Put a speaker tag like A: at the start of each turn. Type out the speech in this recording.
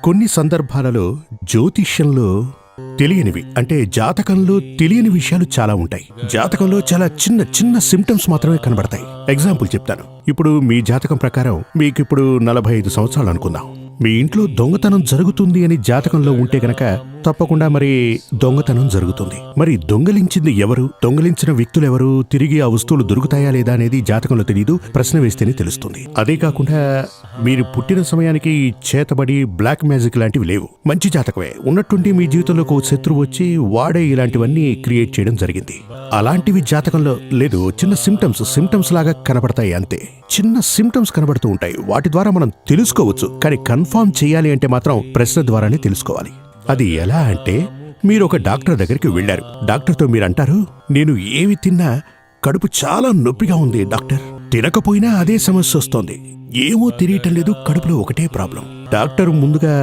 A: కొన్ని సందర్భాలలో జ్యోతిష్యంలో తెలియనివి అంటే జాతకంలో తెలియని విషయాలు చాలా ఉంటాయి. జాతకంలో చాలా చిన్న చిన్న సిమ్టమ్స్ మాత్రమే కనబడతాయి. ఎగ్జాంపుల్ చెప్తాను. ఇప్పుడు మీ జాతకం ప్రకారం మీకిప్పుడు 45 సంవత్సరాలు అనుకుందాం. మీ ఇంట్లో దొంగతనం జరుగుతుంది అని జాతకంలో ఉంటే గనక తప్పకుండా మరి దొంగతనం జరుగుతుంది. మరి దొంగలించింది ఎవరు, దొంగలించిన వ్యక్తులెవరు, తిరిగి ఆ వస్తువులు దొరుకుతాయా లేదా అనేది జాతకంలో తెలియదు, ప్రశ్న వేస్తేనే తెలుస్తుంది. అదే కాకుండా మీరు పుట్టిన సమయానికి చేతబడి బ్లాక్ మ్యాజిక్ లాంటివి లేవు. మంచి జాతకమే ఉన్నట్టుండి మీ జీవితంలోకి ఒక శత్రువు వచ్చి వాడే ఇలాంటివన్నీ క్రియేట్ చేయడం జరిగింది. అలాంటివి జాతకంలో లేదు. చిన్న సిమ్టమ్స్ లాగా కనబడతాయి అంతే. చిన్న సిమ్టమ్స్ కనబడుతూ ఉంటాయి. వాటి ద్వారా మనం తెలుసుకోవచ్చు. కానీ కన్ఫర్మ్ చేయాలి అంటే మాత్రం ప్రశ్న ద్వారానే తెలుసుకోవాలి. అది ఎలా అంటే, మీరు ఒక డాక్టర్ దగ్గరికి వెళ్లారు. డాక్టర్తో మీరంటారు, నేను ఏమి తిన్నా కడుపు చాలా నొప్పిగా ఉంది డాక్టర్. తినకపోయినా అదే సమస్య వస్తోంది. ఏమో తెలియటం లేదు, కడుపులో ఒకటే ప్రాబ్లం. డాక్టర్ ముందుగా